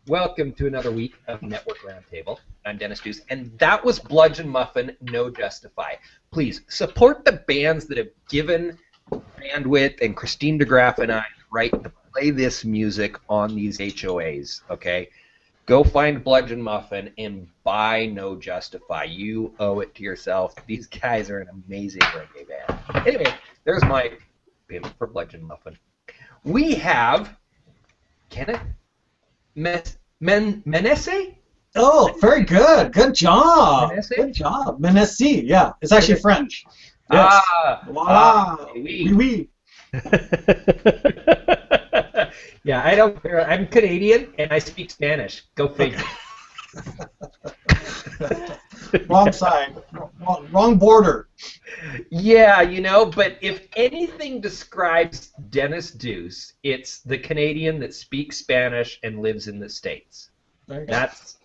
Welcome to another week of Network Roundtable. I'm Dennis Duce, and that was Bludgeon Muffin, No Justify. Please support the bands that have given bandwidth and Christine DeGraff and I the right to play this music on these HOAs, okay? Go find Bludgeon Muffin and buy No Justify. You owe it to yourself. These guys are an amazing reggae band. Anyway, there's my pimp for Bludgeon Muffin. We have Kenneth Manesse? Oh, very good. Good job. Manesse? Good job. Manesse, yeah. It's actually French. Yes. Voila. Oui. Oui. Yeah, I don't care. I'm Canadian and I speak Spanish. Go figure. Wrong side. Wrong border. Yeah, you know, but if anything describes Dennis Duce, it's the Canadian that speaks Spanish and lives in the States. That's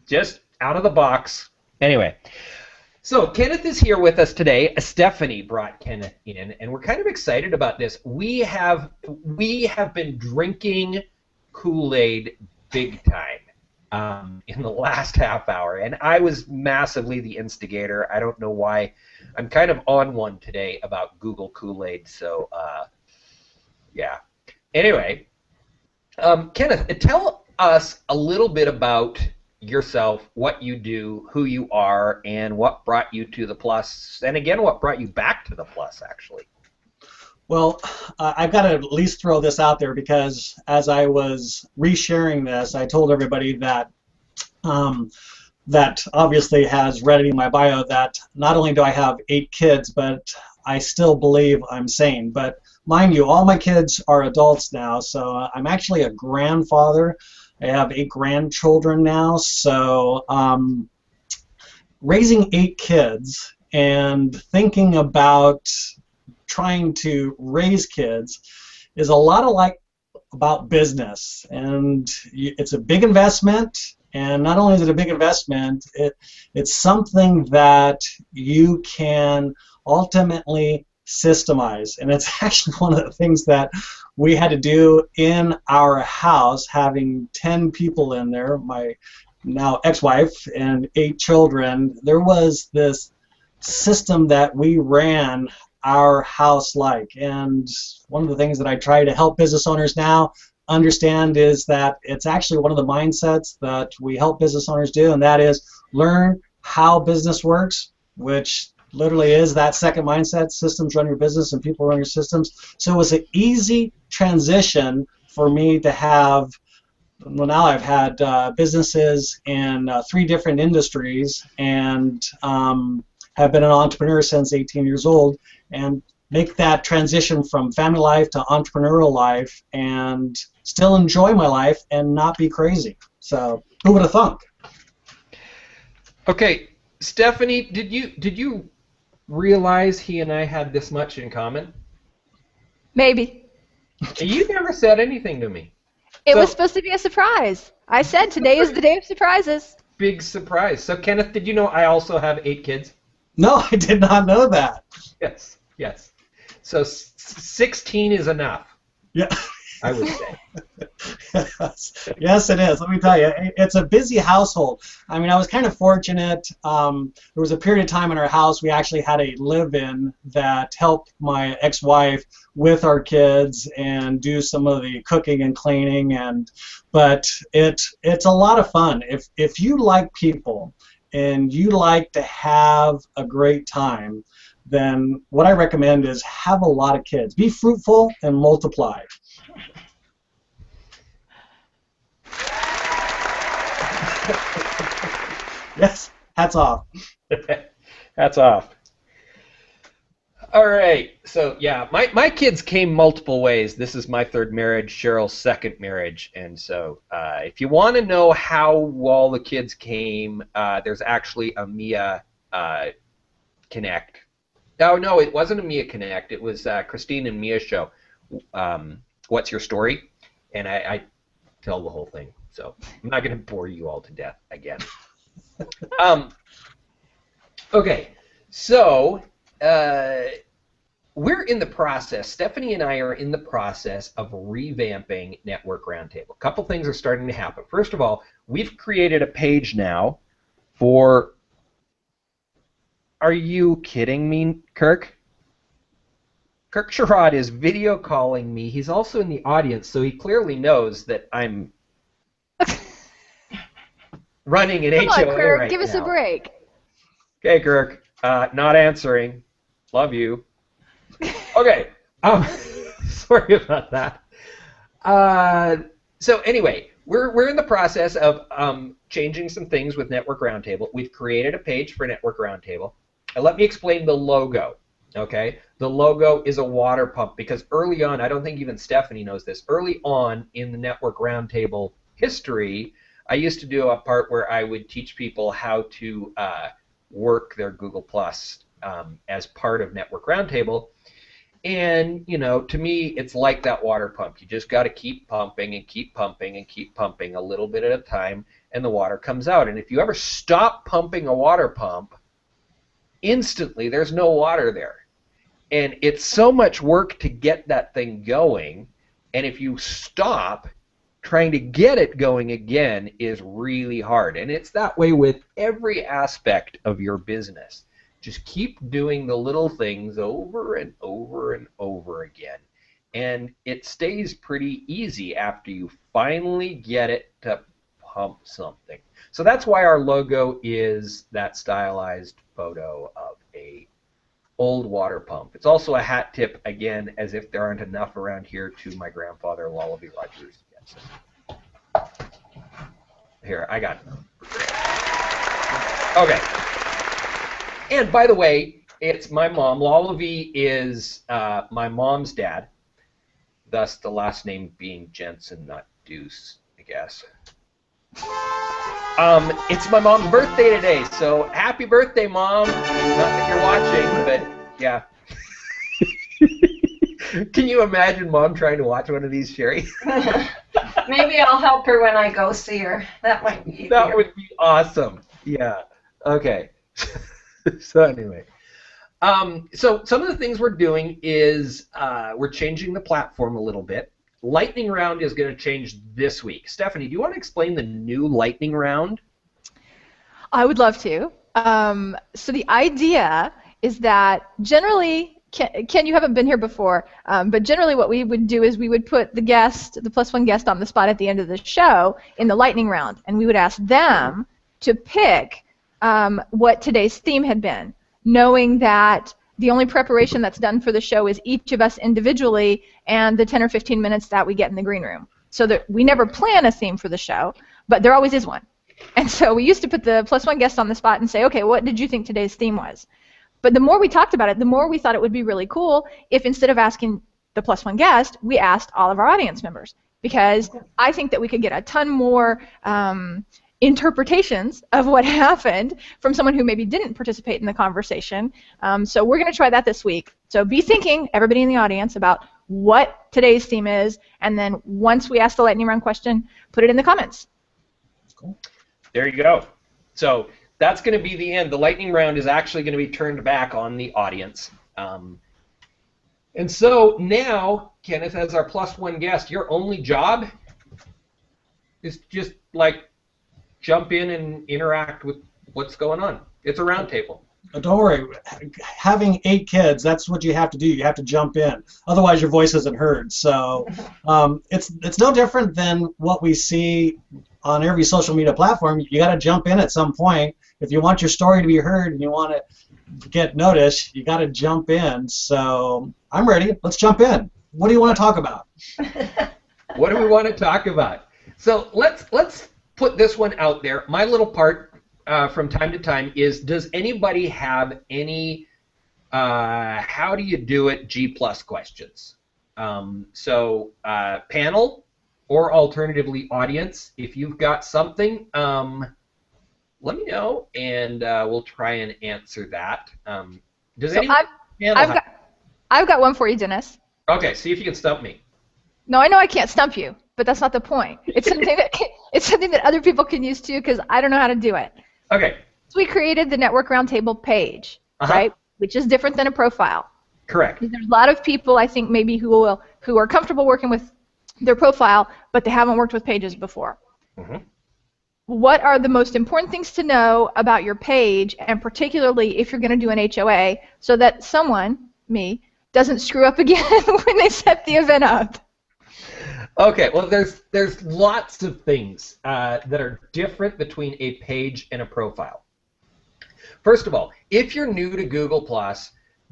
just out of the box. Anyway, so Kenneth is here with us today. Stephanie brought Kenneth in, and we're kind of excited about this. We have been drinking Kool-Aid big time in the last half hour, and I was massively the instigator. I don't know why. I'm kind of on one today about Google Kool-Aid, so yeah. Anyway, Kenneth, tell us a little bit about yourself, what you do, who you are, and what brought you to the Plus, and again, what brought you back to the Plus, actually. Well, I've got to at least throw this out there because as I was resharing this, I told everybody that that obviously has read in my bio that not only do I have 8 kids, but I still believe I'm sane. But mind you, all my kids are adults now, so I'm actually a grandfather. I have 8 grandchildren now, so raising 8 kids and thinking about trying to raise kids is a lot of like about business, and it's a big investment. And not only is it a big investment, it's something that you can ultimately systemize, and it's actually one of the things that we had to do in our house, having 10 people in there, my now ex-wife and 8 children. There was this system that we ran our house like, and one of the things that I try to help business owners now understand is that it's actually one of the mindsets that we help business owners do, and that is learn how business works, which literally is that second mindset: systems run your business and people run your systems. So it was an easy transition for me to have. Well, now I've had businesses in 3 different industries, and have been an entrepreneur since 18 years old, and make that transition from family life to entrepreneurial life and still enjoy my life and not be crazy. So who would have thunk? Okay, Stephanie, did you realize he and I had this much in common? Maybe. You never said anything to me. It was supposed to be a surprise. I said today is the day of surprises. Big surprise. So Kenneth, did you know I also have 8 kids? No, I did not know that. Yes, yes. So 16 is enough. Yeah. I would say. Yes, it is. Let me tell you, it's a busy household. I mean, I was kind of fortunate. There was a period of time in our house we actually had a live-in that helped my ex-wife with our kids and do some of the cooking and cleaning. But it's a lot of fun. If you like people and you like to have a great time, then what I recommend is have a lot of kids. Be fruitful and multiply. Yes, hats off. Hats off. All right, so yeah, my kids came multiple ways. This is my 3rd marriage, Cheryl's 2nd marriage, and so if you want to know how all the kids came, there's actually a Mia Connect. No, it wasn't a Mia Connect. It was Christine and Mia's show. What's Your Story? And I tell the whole thing. So I'm not going to bore you all to death again. Okay, so we're in the process, Stephanie and I are in the process of revamping Network Roundtable. A couple things are starting to happen. First of all, we've created a page now for, are you kidding me, Kirk? Kirk Sherrod is video calling me. He's also in the audience, so he clearly knows that I'm running an Come on, HOA Kirk, right give us now. a break. Okay, Kirk, not answering. Love you. Okay, sorry about that. So anyway, we're in the process of changing some things with Network Roundtable. We've created a page for Network Roundtable. And let me explain the logo. Okay, the logo is a water pump because early on, I don't think even Stephanie knows this. Early on in the Network Roundtable history, I used to do a part where I would teach people how to work their Google Plus as part of Network Roundtable. And, you know, to me, it's like that water pump. You just got to keep pumping and keep pumping and keep pumping a little bit at a time, and the water comes out. And if you ever stop pumping a water pump, instantly there's no water there. And it's so much work to get that thing going, and if you stop, trying to get it going again is really hard. And it's that way with every aspect of your business. Just keep doing the little things over and over and over again. And it stays pretty easy after you finally get it to pump something. So that's why our logo is that stylized photo of a old water pump. It's also a hat tip, again, as if there aren't enough around here, to my grandfather, Lullaby Rogers. Here, I got it. Okay. And by the way, it's my mom. Lullaby is my mom's dad, thus the last name being Jensen, not Duce, I guess. It's my mom's birthday today, so happy birthday, Mom. Not that you're watching, but yeah. Can you imagine Mom trying to watch one of these, Sherry? Maybe I'll help her when I go see her. That might be easier. That would be awesome. Yeah. Okay. So anyway, so some of the things we're doing is we're changing the platform a little bit. Lightning round is going to change this week. Stephanie, do you want to explain the new lightning round? I would love to. So the idea is that generally, Ken, you haven't been here before, but generally what we would do is we would put the guest, the +1 guest, on the spot at the end of the show in the lightning round, and we would ask them to pick what today's theme had been, knowing that the only preparation that's done for the show is each of us individually and the 10 or 15 minutes that we get in the green room. So that we never plan a theme for the show, but there always is one. And so we used to put the +1 guest on the spot and say, okay, what did you think today's theme was? But the more we talked about it, the more we thought it would be really cool if instead of asking the +1 guest, we asked all of our audience members. Because I think that we could get a ton more interpretations of what happened from someone who maybe didn't participate in the conversation. So we're going to try that this week. So be thinking, everybody in the audience, about what today's theme is, and then once we ask the lightning round question, put it in the comments. Cool. There you go. So that's going to be the end. The lightning round is actually going to be turned back on the audience. And so now, Kenneth, as our +1 guest, your only job is just like jump in and interact with what's going on. It's a round table. Don't worry. Having 8 kids, that's what you have to do. You have to jump in. Otherwise, your voice isn't heard. So it's no different than what we see on every social media platform. You got to jump in at some point. If you want your story to be heard and you want to get noticed, you got to jump in. So I'm ready. Let's jump in. What do you want to talk about? What do we want to talk about? So let's put this one out there. My little part from time to time is, does anybody have any how do you do it G+ questions? So panel, or alternatively audience, if you've got something, let me know, and we'll try and answer that. Does So I've got one for you, Dennis. Okay, see if you can stump me. No, I know I can't stump you, but that's not the point. It's something that other people can use too, because I don't know how to do it. Okay. So we created the Network Roundtable page, right? Which is different than a profile. Correct. There's a lot of people, I think, maybe who are comfortable working with their profile, but they haven't worked with pages before. Mm-hmm. What are the most important things to know about your page, and particularly if you're going to do an HOA, so that someone, me, doesn't screw up again when they set the event up? Okay, well, there's lots of things that are different between a page and a profile. First of all, if you're new to Google+,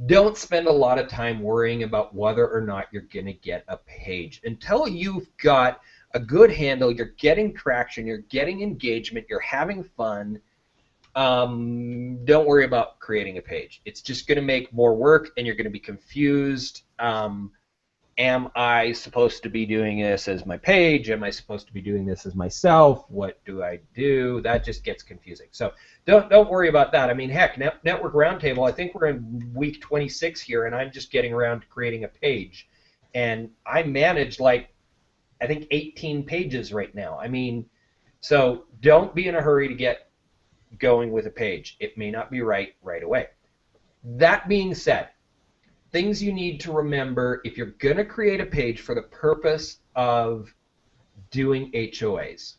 don't spend a lot of time worrying about whether or not you're going to get a page. Until you've got a good handle, you're getting traction, you're getting engagement, you're having fun, don't worry about creating a page. It's just going to make more work, and you're going to be confused. Am I supposed to be doing this as my page? Am I supposed to be doing this as myself? What do I do? That just gets confusing. So don't worry about that. I mean, heck, Network Roundtable, I think we're in week 26 here, and I'm just getting around to creating a page. And I manage, like, I think 18 pages right now. I mean, so don't be in a hurry to get going with a page. It may not be right away. That being said, things you need to remember if you're going to create a page for the purpose of doing HOAs,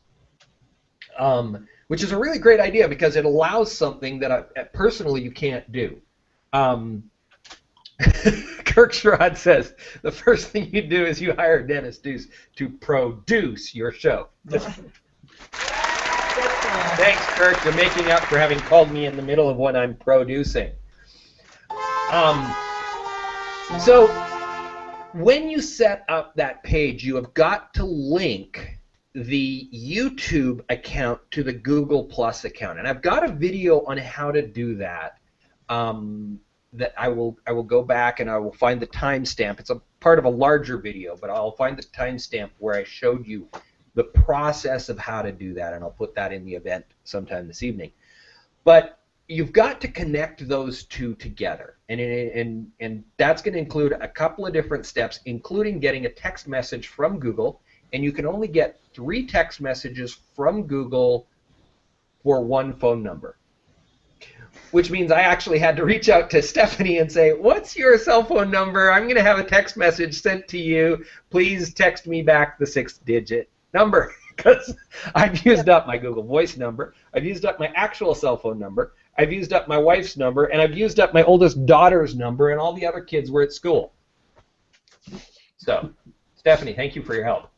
which is a really great idea because it allows something that personally you can't do. Kirkstrad says the first thing you do is you hire Dennis Duce to produce your show. Thanks, Kirk. You're making up for having called me in the middle of when I'm producing. So when you set up that page, you have got to link the YouTube account to the Google Plus account, and I've got a video on how to do that. That I will go back and I will find the timestamp. It's a part of a larger video, but I'll find the timestamp where I showed you the process of how to do that, and I'll put that in the event sometime this evening. But you've got to connect those two together, and that's going to include a couple of different steps, including getting a text message from Google, and you can only get 3 text messages from Google for 1 phone number, which means I actually had to reach out to Stephanie and say, what's your cell phone number? I'm going to have a text message sent to you. Please text me back the 6-digit number, because I've used up my Google Voice number, I've used up my actual cell phone number, I've used up my wife's number, and I've used up my oldest daughter's number, and all the other kids were at school. So, Stephanie, thank you for your help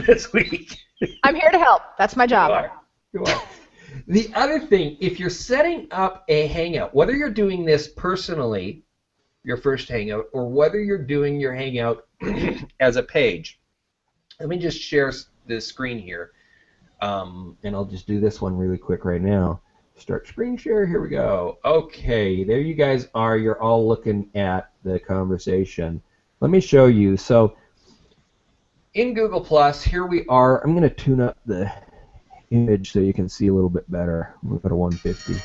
this week. I'm here to help. That's my job. You are. The other thing, if you're setting up a Hangout, whether you're doing this personally, your first Hangout, or whether you're doing your Hangout as a page, let me just share the screen here, and I'll just do this one really quick right now. Start screen share, here we go. Okay, there you guys are. You're all looking at the conversation. Let me show you. So in Google+, here we are. I'm going to tune up the image so you can see a little bit better. We'll go to 150.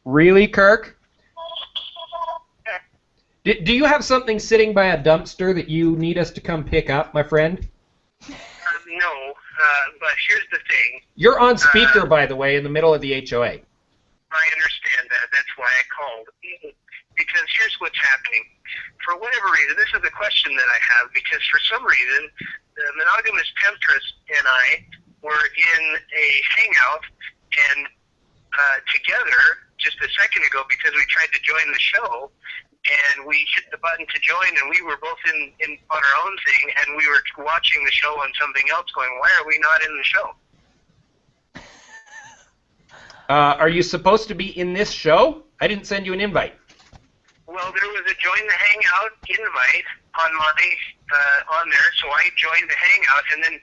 Really, Kirk? Do you have something sitting by a dumpster that you need us to come pick up, my friend? No, but here's the thing. You're on speaker, by the way, in the middle of the HOA. I understand that. That's why I called. Because here's what's happening. For whatever reason, this is a question that I have, because for some reason, the monogamous temptress and I were in a hangout and together just a second ago because we tried to join the show, and we hit the button to join, and we were both in on our own thing, and we were watching the show on something else going, why are we not in the show? Are you supposed to be in this show? I didn't send you an invite. Well, there was a join the hangout invite on my on there, so I joined the hangout, and then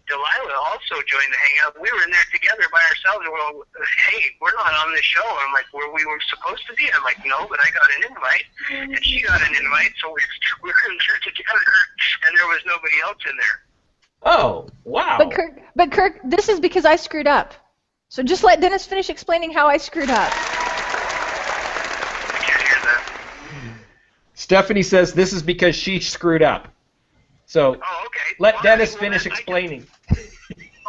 Delilah also joined the hangout. We were in there together by ourselves, and we're all, hey, we're not on this show. I'm like, where we were supposed to be? I'm like, no, but I got an invite, and she got an invite, so we were in there together, and there was nobody else in there. Oh, wow. But Kirk, this is because I screwed up. So just let Dennis finish explaining how I screwed up. I can't hear that. Stephanie says this is because she screwed up. So okay. let Dennis finish explaining.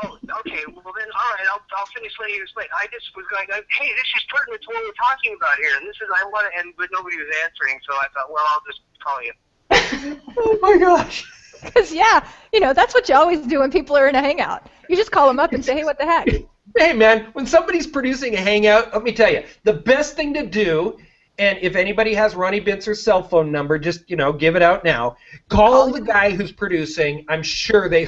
Oh, okay. Okay, well then, all right, I'll finish letting you explain. I just was going, hey, this is pertinent to what we're talking about here, and this is, I want to, but nobody was answering, so I thought, well, I'll just call you. Oh my gosh. Because, yeah, that's what you always do when people are in a hangout. You just call them up and say, hey, what the heck? Hey, man, when somebody's producing a hangout, let me tell you, the best thing to do, and if anybody has Ronnie Bintzer's cell phone number, just, give it out now. Call the guy who's producing. I'm sure they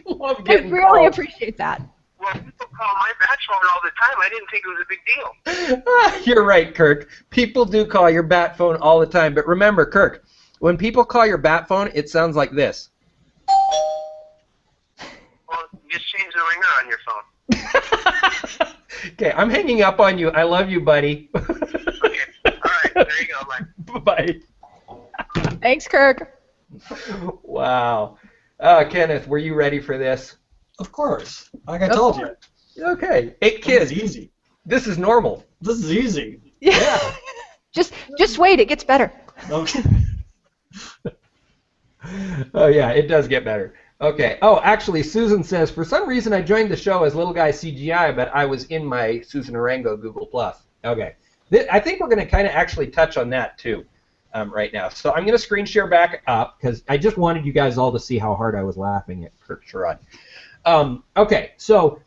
love I getting really called. appreciate that. Well, people call my batch phone all the time. I didn't think it was a big deal. You're right, Kirk. People do call your bat phone all the time. But remember, Kirk, when people call your bat phone, it sounds like this. Well, just change the ringer on your phone. Okay, I'm hanging up on you. I love you, buddy. Okay, all right, there you go. Bye. Bye. Thanks, Kirk. Wow. Kenneth, were you ready for this? Of course. Like I told you. Okay. 8 kids. This is easy. This is normal. This is easy. Yeah. Just wait. It gets better. Okay. Oh, yeah, it does get better. Okay. Oh, actually, Susan says, for some reason I joined the show as Little Guy CGI, but I was in my Susan Arango Google+. Okay. I think we're going to kind of actually touch on that, too, right now. So I'm going to screen share back up, because I just wanted you guys all to see how hard I was laughing at Kirk Sherrod. Okay, so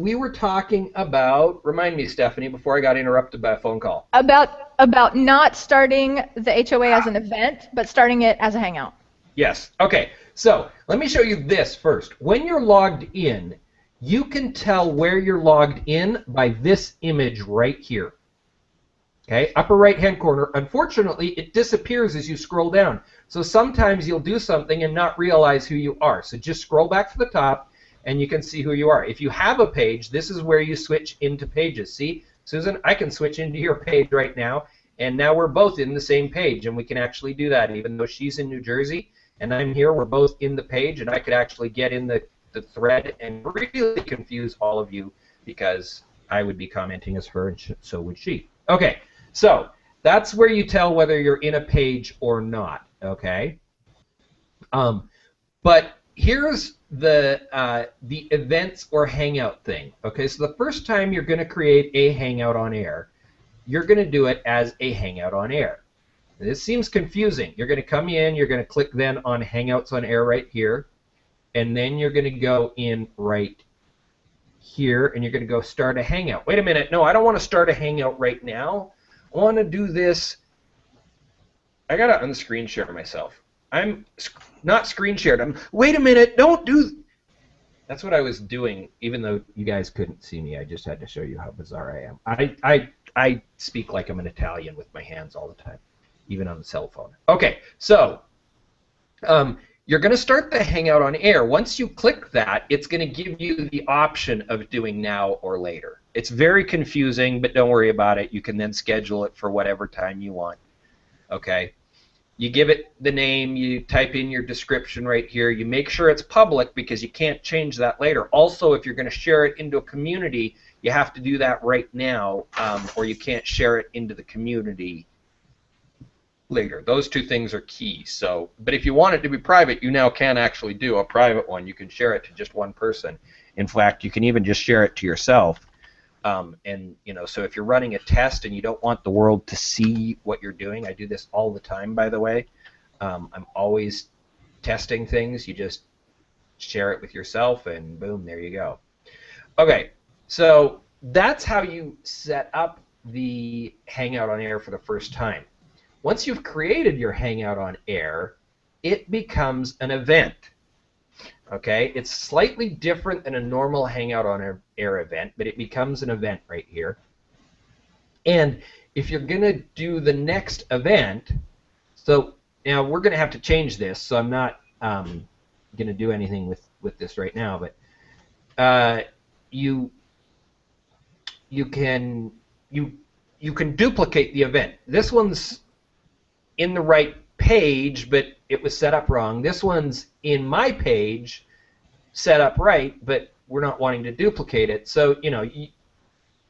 we were talking about, remind me, Stephanie, before I got interrupted by a phone call. About not starting the HOA as an event, but starting it as a hangout. Yes. Okay, so let me show you this first. When you're logged in, you can tell where you're logged in by this image right here. Okay, upper right-hand corner. Unfortunately, it disappears as you scroll down. So sometimes you'll do something and not realize who you are. So just scroll back to the top, and you can see who you are. If you have a page, this is where you switch into pages. See, Susan, I can switch into your page right now, and now we're both in the same page, and we can actually do that. Even though she's in New Jersey and I'm here, we're both in the page, and I could actually get in the thread and really confuse all of you because I would be commenting as her, and so would she. Okay. So that's where you tell whether you're in a page or not, okay? But here's the events or hangout thing, okay? So the first time you're going to create a hangout on air, you're going to do it as a hangout on air. This seems confusing. You're going to come in, you're going to click then on Hangouts on Air right here, and then you're going to go in right here, and you're going to go start a hangout. Wait a minute, no, I don't want to start a hangout right now. I want to do this. I got to unscreen share myself. I'm not screen shared. Wait a minute, don't do. That's what I was doing, even though you guys couldn't see me. I just had to show you how bizarre I am. I speak like I'm an Italian with my hands all the time, even on the cell phone. Okay, so you're going to start the Hangout on Air. Once you click that, it's going to give you the option of doing now or later. It's very confusing, but don't worry about it. You can then schedule it for whatever time you want. Okay? You give it the name, you type in your description right here. You make sure it's public because you can't change that later. Also, if you're going to share it into a community, you have to do that right now, or you can't share it into the community later. Those two things are key. So, but if you want it to be private, you now can actually do a private one. You can share it to just one person. In fact, you can even just share it to yourself. And so if you're running a test and you don't want the world to see what you're doing, I do this all the time, by the way. I'm always testing things. You just share it with yourself, and boom, there you go. Okay, so that's how you set up the Hangout on Air for the first time. Once you've created your Hangout on Air, it becomes an event. Okay, it's slightly different than a normal Hangout on Air event, but it becomes an event right here. And if you're going to do the next event, so now we're going to have to change this, so I'm not going to do anything with this right now, but you can duplicate the event. This one's in the right page, but it was set up wrong. This one's in my page, set up right, but we're not wanting to duplicate it. So,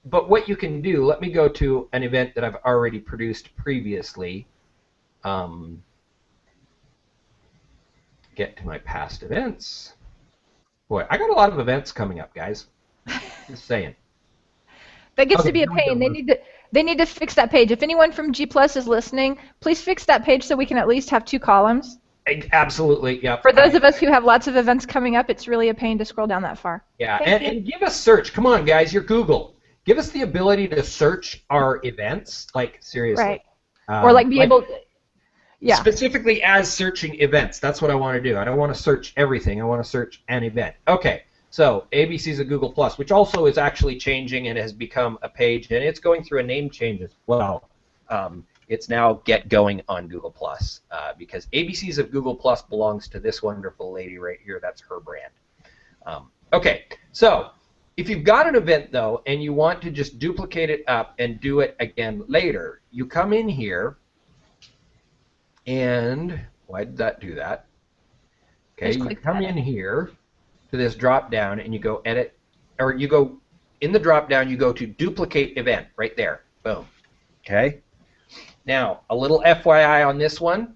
but what you can do, let me go to an event that I've already produced previously. get to my past events. Boy, I got a lot of events coming up, guys. Just saying. That gets Okay, to be a here we pain. go. They need to fix that page. If anyone from G Plus is listening, please fix that page so we can at least have 2 columns. Absolutely, yeah. For those of us who have lots of events coming up, it's really a pain to scroll down that far. Yeah, Thank you. and give us search. Come on, guys, you're Google. Give us the ability to search our events, like seriously. Right. Or like be able to, yeah. Specifically as searching events. That's what I want to do. I don't want to search everything. I want to search an event. Okay, so ABC's a Google Plus, which also is actually changing and has become a page, and it's going through a name change as well. It's now Get Going on Google Plus because ABC's of Google Plus belongs to this wonderful lady right here. That's her brand. Okay, so if you've got an event, though, and you want to just duplicate it up and do it again later, you come in here, and why did that do that? Okay, you come in here to this drop-down, and you go Edit, or you go in the drop-down, you go to Duplicate Event right there. Boom. Okay? Now, a little FYI on this one.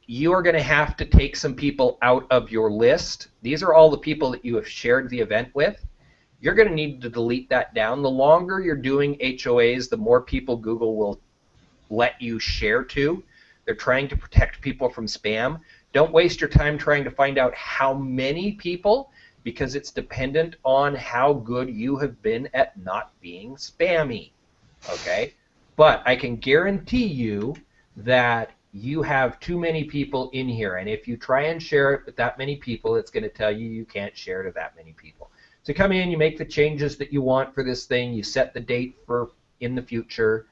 You are going to have to take some people out of your list. These are all the people that you have shared the event with. You're going to need to delete that down. The longer you're doing HOAs, the more people Google will let you share to. They're trying to protect people from spam. Don't waste your time trying to find out how many people, because it's dependent on how good you have been at not being spammy. Okay? But I can guarantee you that you have too many people in here, and if you try and share it with that many people, it's going to tell you you can't share to that many people. So come in, you make the changes that you want for this thing, you set the date for in the future,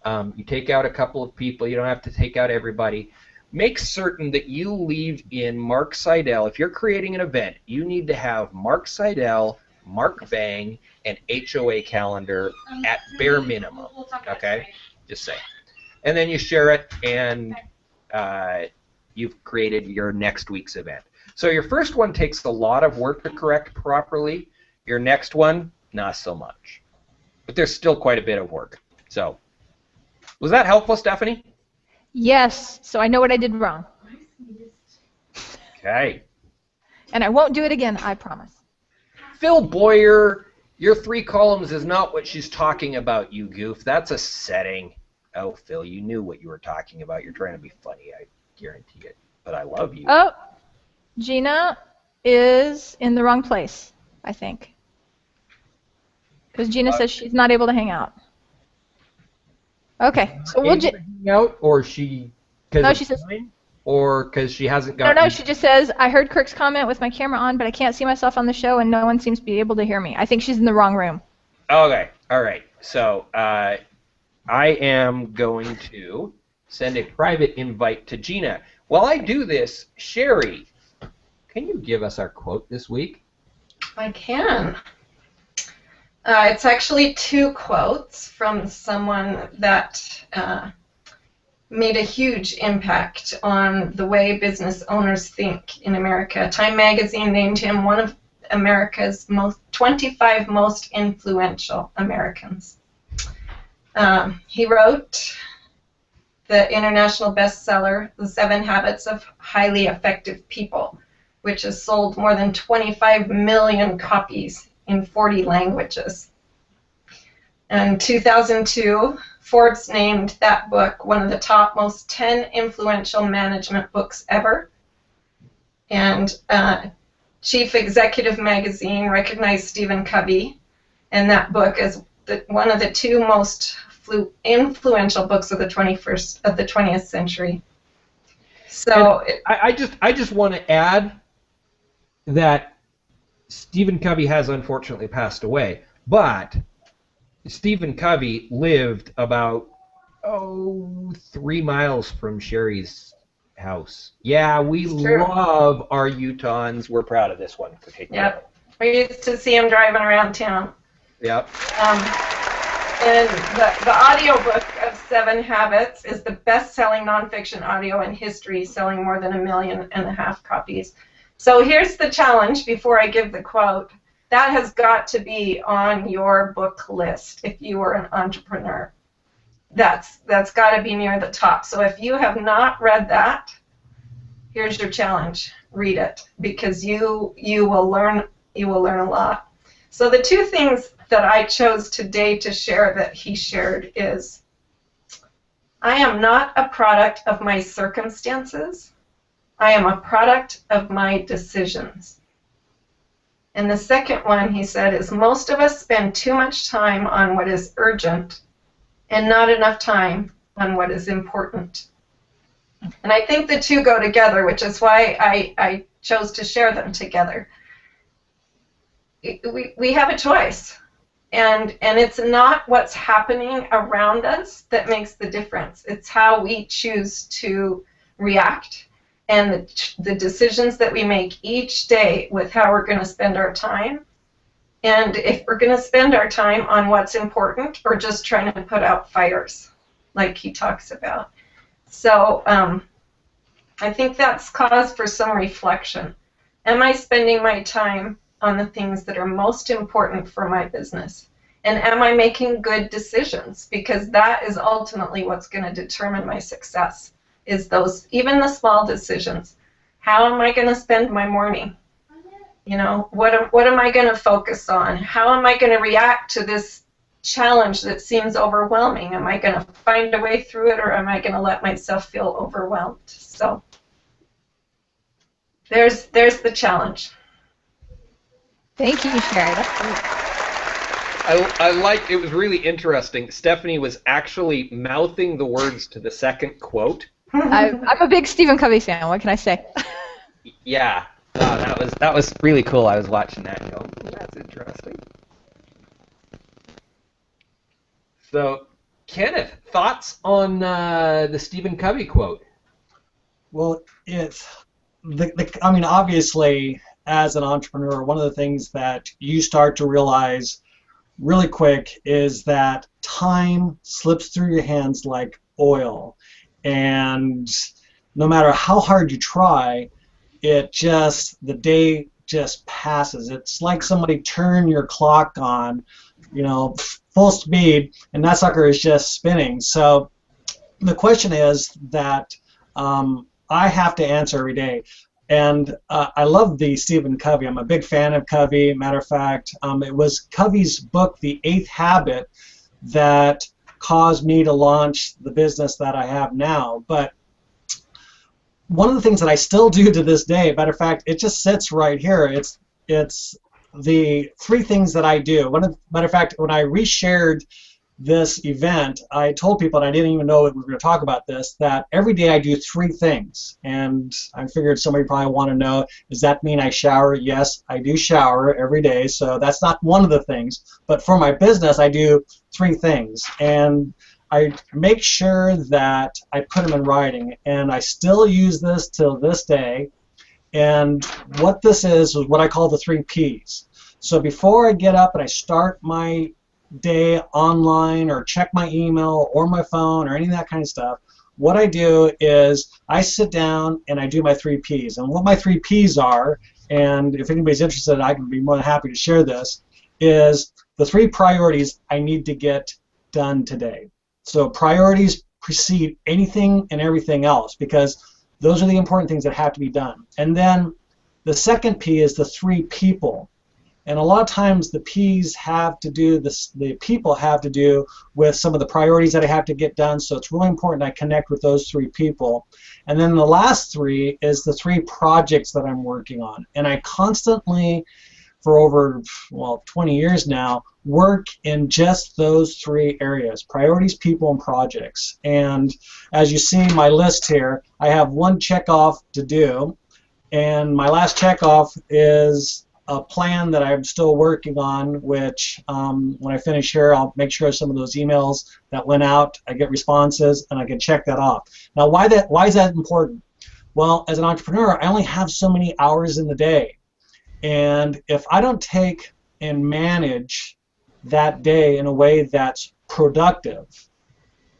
you take out a couple of people, you don't have to take out everybody. Make certain that you leave in Mark Seidel. If you're creating an event, you need to have Mark Seidel, Mark Bang, and HOA calendar at bare minimum. Okay? Just saying. And then you share it, and you've created your next week's event. So your first one takes a lot of work to correct properly. Your next one, not so much. But there's still quite a bit of work. So, was that helpful, Stephanie? Yes, so I know what I did wrong. Okay. And I won't do it again, I promise. Phil Boyer, your 3 columns is not what she's talking about, you goof. That's a setting. Oh, Phil, you knew what you were talking about. You're trying to be funny, I guarantee it. But I love you. Oh, Gina is in the wrong place, I think. Because Gina says she's not able to hang out. Okay, so we'll just hang out, or she? No, she says. Or because she hasn't got. No, she just says I heard Kirk's comment with my camera on, but I can't see myself on the show, and no one seems to be able to hear me. I think she's in the wrong room. Okay, all right. So I am going to send a private invite to Gina. While I do this, Sherry, can you give us our quote this week? I can. It's actually 2 quotes from someone that made a huge impact on the way business owners think in America. Time magazine named him one of America's 25 most influential Americans. He wrote the international bestseller, The 7 Habits of Highly Effective People, which has sold more than 25 million copies in 40 languages. In 2002, Forbes named that book one of the top most 10 influential management books ever. And Chief Executive Magazine recognized Stephen Covey and that book as one of the 2 most influential books of the 20th century. So I just want to add that Stephen Covey has unfortunately passed away, but Stephen Covey lived about 3 miles from Sherry's house. Yeah, we love our Utahns. We're proud of this one particularly. Yep. We used to see him driving around town. Yep. And the audiobook of 7 Habits is the best-selling nonfiction audio in history, selling more than 1.5 million copies. So here's the challenge before I give the quote. That has got to be on your book list if you are an entrepreneur. That's got to be near the top. So if you have not read that, here's your challenge. Read it, because you will learn a lot. So the two things that I chose today to share that he shared is, I am not a product of my circumstances. I am a product of my decisions. And the second one, he said, is most of us spend too much time on what is urgent and not enough time on what is important. And I think the two go together, which is why I chose to share them together. We have a choice. And it's not what's happening around us that makes the difference. It's how we choose to react, and the decisions that we make each day with how we're going to spend our time. And if we're going to spend our time on what's important or just trying to put out fires, like he talks about. So I think that's cause for some reflection. Am I spending my time on the things that are most important for my business? And am I making good decisions? Because that is ultimately what's going to determine my success, is those, even the small decisions. How am I going to spend my morning? You know, what am I going to focus on? How am I going to react to this challenge that seems overwhelming? Am I going to find a way through it, or am I going to let myself feel overwhelmed? So there's the challenge. Thank you, Sherry. I like, it was really interesting. Stephanie was actually mouthing the words to the second quote. I'm a big Stephen Covey fan. What can I say? Yeah, that was really cool. I was watching that and going, that's interesting. So, Kenneth, thoughts on the Stephen Covey quote? Well, I mean, obviously, as an entrepreneur, one of the things that you start to realize really quick is that time slips through your hands like oil, and no matter how hard you try, the day just passes. It's like somebody turned your clock on, you know, full speed, and that sucker is just spinning. So the question is that I have to answer every day. And I love the Stephen Covey. I'm a big fan of Covey. Matter of fact, it was Covey's book, The 8th Habit, that caused me to launch the business that I have now. But one of the things that I still do to this day, matter of fact, it just sits right here. It's the 3 things that I do. Matter of fact, when I reshared this event, I told people, and I didn't even know we were going to talk about this, that every day I do 3 things. And I figured somebody probably want to know, does that mean I shower? Yes, I do shower every day, so that's not one of the things. But for my business, I do 3 things. And I make sure that I put them in writing. And I still use this till this day. And what this is what I call the 3 Ps. So before I get up and I start my day online or check my email or my phone or any of that kind of stuff, what I do is I sit down and I do my 3 Ps. And what my 3 Ps are, and if anybody's interested, I can be more than happy to share this, is the 3 priorities I need to get done today. So priorities precede anything and everything else, because those are the important things that have to be done. And then the second P is the 3 people. And a lot of times the P's have to do, the people have to do with some of the priorities that I have to get done, so it's really important I connect with those 3 people. And then the last 3 is the 3 projects that I'm working on. And I constantly, for over, 20 years now, work in just those 3 areas: priorities, people, and projects. And as you see my list here, I have 1 checkoff to do, and my last checkoff is a plan that I'm still working on, which when I finish here, I'll make sure some of those emails that went out, I get responses, and I can check that off. Now, why is that important? Well, as an entrepreneur, I only have so many hours in the day. And if I don't take and manage that day in a way that's productive,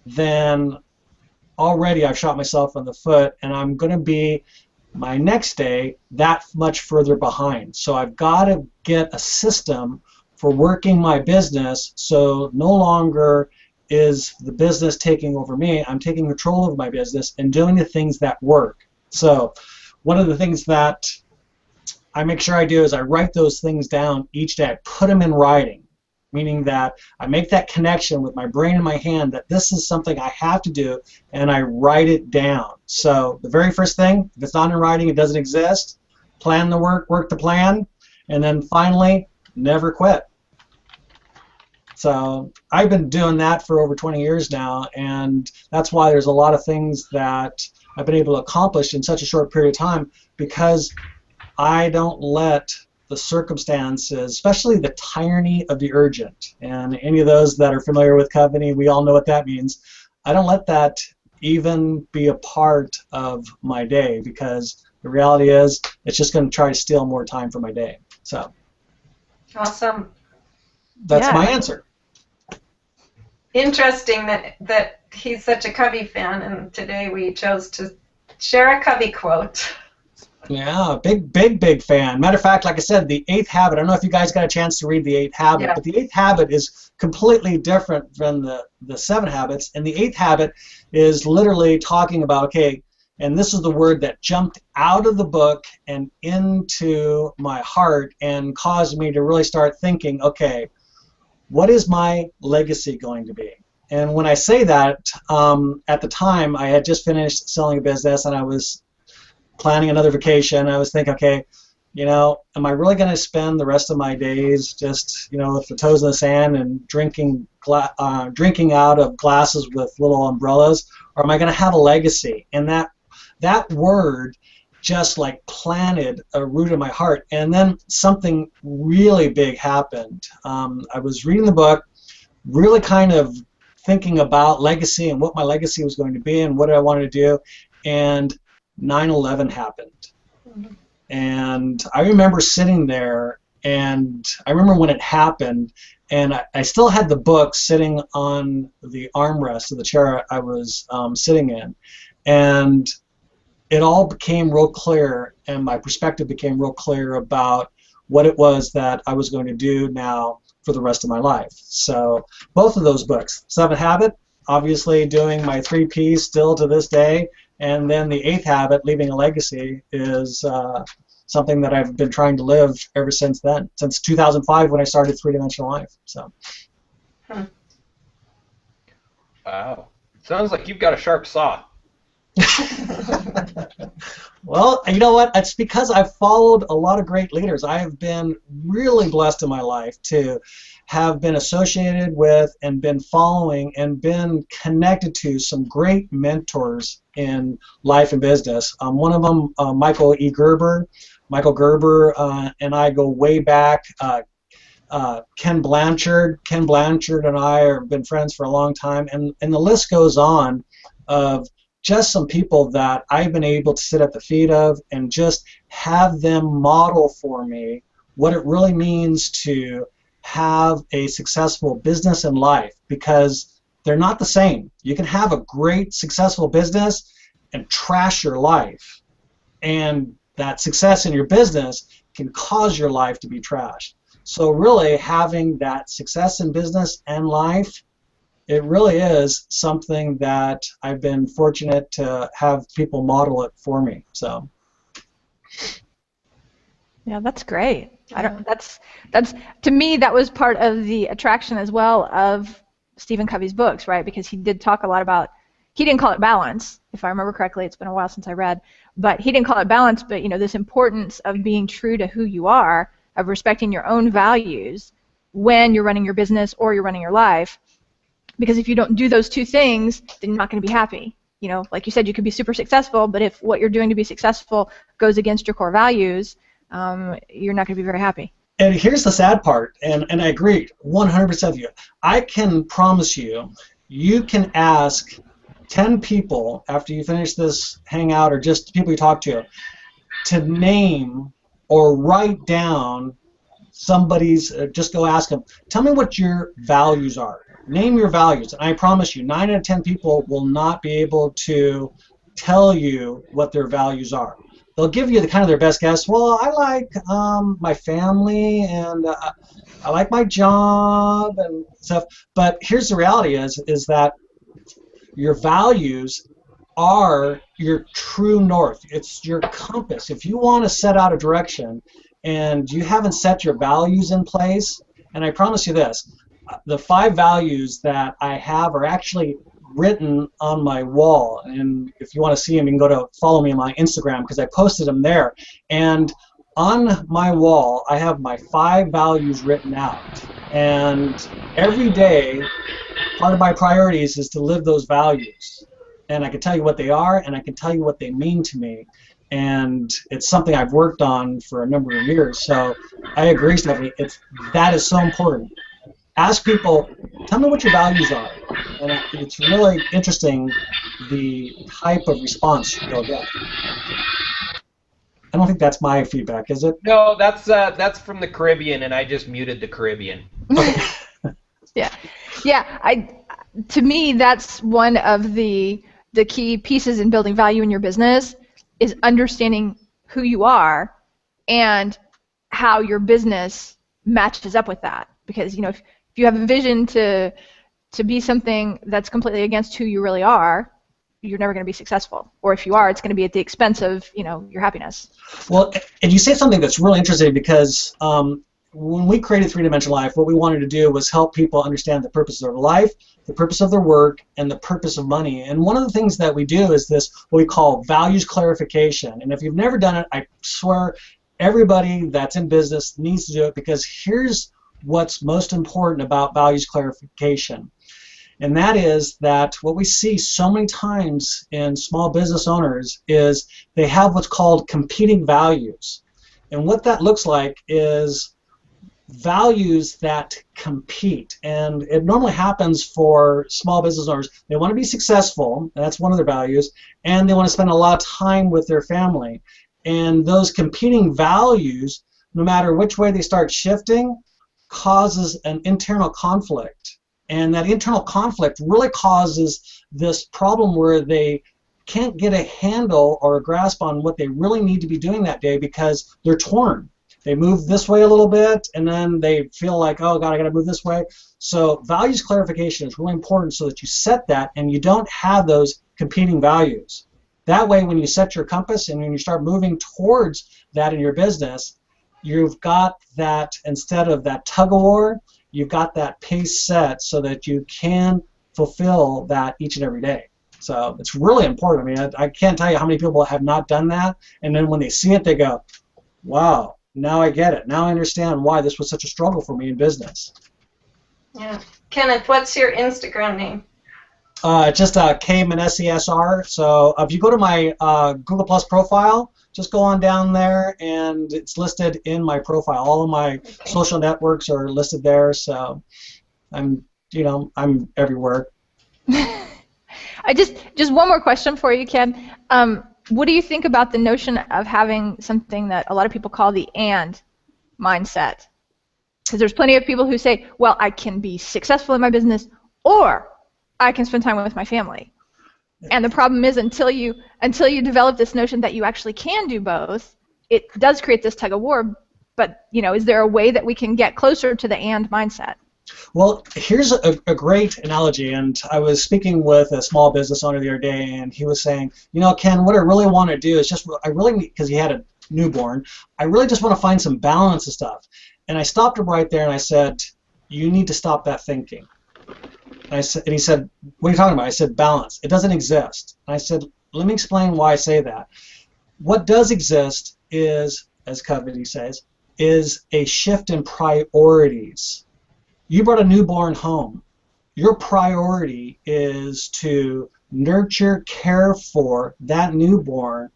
then already I've shot myself in the foot, and I'm going to be my next day that much further behind. So I've got to get a system for working my business, so no longer is the business taking over me. I'm taking control of my business and doing the things that work. So one of the things that I make sure I do is I write those things down each day. I put them in writing, meaning that I make that connection with my brain and my hand that this is something I have to do, and I write it down. So the very first thing, if it's not in writing, it doesn't exist. Plan the work, work the plan, and then finally, never quit. So I've been doing that for over 20 years now, and that's why there's a lot of things that I've been able to accomplish in such a short period of time, because I don't let the circumstances, especially the tyranny of the urgent, and any of those that are familiar with Covenant, we all know what that means. I don't let that even be a part of my day, because the reality is it's just going to try to steal more time from my day. So Awesome. that's my answer. Interesting that he's such a Covey fan, and today we chose to share a Covey quote. Yeah, big fan. Matter of fact, like I said, the 8th Habit, I don't know if you guys got a chance to read the 8th Habit, Yeah. but the 8th Habit is completely different from the 7 Habits, and the 8th Habit is literally talking about, okay, and this is the word that jumped out of the book and into my heart and caused me to really start thinking, okay, what is my legacy going to be? And when I say that, at the time, I had just finished selling a business, and I was planning another vacation. I was thinking, okay, you know, am I really going to spend the rest of my days just, you know, with the toes in the sand and drinking out of glasses with little umbrellas, or am I going to have a legacy? And that word just like planted a root in my heart. And then something really big happened. I was reading the book, really kind of thinking about legacy and what my legacy was going to be and what I wanted to do, and 9/11 happened. Mhm. And I remember sitting there, and I remember when it happened, and I still had the book sitting on the armrest of the chair I was sitting in, and it all became real clear, and my perspective became real clear about what it was that I was going to do now for the rest of my life. So both of those books, 7th Habit, obviously doing my 3 Ps still to this day, and then the 8th Habit, leaving a legacy, is something that I've been trying to live ever since then, since 2005 when I started 3-Dimensional Life. So. Wow. Sounds like you've got a sharp saw. Well, you know what? It's because I've followed a lot of great leaders. I have been really blessed in my life to have been associated with and been following and been connected to some great mentors in life and business. One of them, Michael Gerber. Michael Gerber and I go way back. Ken Blanchard. Ken Blanchard and I have been friends for a long time, and the list goes on of just some people that I've been able to sit at the feet of and just have them model for me what it really means to have a successful business and life, because they're not the same. You can have a great, successful business and trash your life, and that success in your business can cause your life to be trashed. So really having that success in business and life, it really is something that I've been fortunate to have people model it for me. So. Yeah, that's great. That's to me, that was part of the attraction as well of Stephen Covey's books, right? Because he did talk a lot about, he didn't call it balance, if I remember correctly. It's been a while since I read, but he didn't call it balance. But you know, this importance of being true to who you are, of respecting your own values when you're running your business or you're running your life. Because if you don't do those two things, then you're not going to be happy. You know, like you said, you could be super successful, but if what you're doing to be successful goes against your core values, you're not going to be very happy. And here's the sad part, and I agree 100% with you. I can promise you, you can ask 10 people after you finish this hangout, or just people you talk to name or write down somebody's, just go ask them, tell me what your values are. Name your values, and I promise you, 9 out of 10 people will not be able to tell you what their values are. They'll give you the kind of their best guess. Well, I like my family, and I like my job and stuff. But here's the reality: is that your values are your true north. It's your compass. If you want to set out a direction and you haven't set your values in place, and I promise you this, the 5 values that I have are actually written on my wall, and if you want to see them, you can go to follow me on my Instagram because I posted them there. And on my wall I have my 5 values written out, and every day part of my priorities is to live those values, and I can tell you what they are and I can tell you what they mean to me, and it's something I've worked on for a number of years. So I agree, Stephanie, that is so important. Ask people, tell me what your values are, and it's really interesting the type of response you'll get. I don't think that's my feedback, is it? No, that's from the Caribbean, and I just muted the Caribbean. Okay. Yeah. To me, that's one of the key pieces in building value in your business is understanding who you are and how your business matches up with that. Because if you have a vision to be something that's completely against who you really are, you're never going to be successful. Or if you are, it's going to be at the expense of your happiness. Well, and you say something that's really interesting because when we created 3-Dimensional Life, what we wanted to do was help people understand the purpose of their life, the purpose of their work, and the purpose of money. And one of the things that we do is this, what we call values clarification. And if you've never done it, I swear everybody that's in business needs to do it, because here's what's most important about values clarification. And that is that what we see so many times in small business owners is they have what's called competing values. And what that looks like is values that compete. And it normally happens for small business owners. They want to be successful, and that's one of their values, and they want to spend a lot of time with their family. And those competing values, no matter which way they start shifting, causes an internal conflict. And that internal conflict really causes this problem where they can't get a handle or a grasp on what they really need to be doing that day because they're torn. They move this way a little bit, and then they feel like, oh God, I got to move this way. So values clarification is really important so that you set that and you don't have those competing values. That way, when you set your compass and when you start moving towards that in your business, you've got that, instead of that tug-of-war, you've got that pace set so that you can fulfill that each and every day. So it's really important. I mean, I can't tell you how many people have not done that, and then when they see it, they go, wow, now I get it. Now I understand why this was such a struggle for me in business. Yeah. Kenneth, what's your Instagram name? Just K Manesse Sr. So if you go to my Google Plus profile, just go on down there, and it's listed in my profile. All of my social networks are listed there. So I'm everywhere. Just one more question for you, Ken. What do you think about the notion of having something that a lot of people call the "and" mindset? Because there's plenty of people who say, well, I can be successful in my business, or I can spend time with my family. And the problem is, until you develop this notion that you actually can do both, it does create this tug of war. But is there a way that we can get closer to the "and" mindset? Well, here's a great analogy, and I was speaking with a small business owner the other day, and he was saying, Ken, what I really want to do is because he had a newborn, I really just want to find some balance and stuff. And I stopped him right there, and I said, you need to stop that thinking. And he said, what are you talking about? I said, balance. It doesn't exist. And I said, let me explain why I say that. What does exist is, as Covey says, is a shift in priorities. You brought a newborn home. Your priority is to nurture, care for that newborn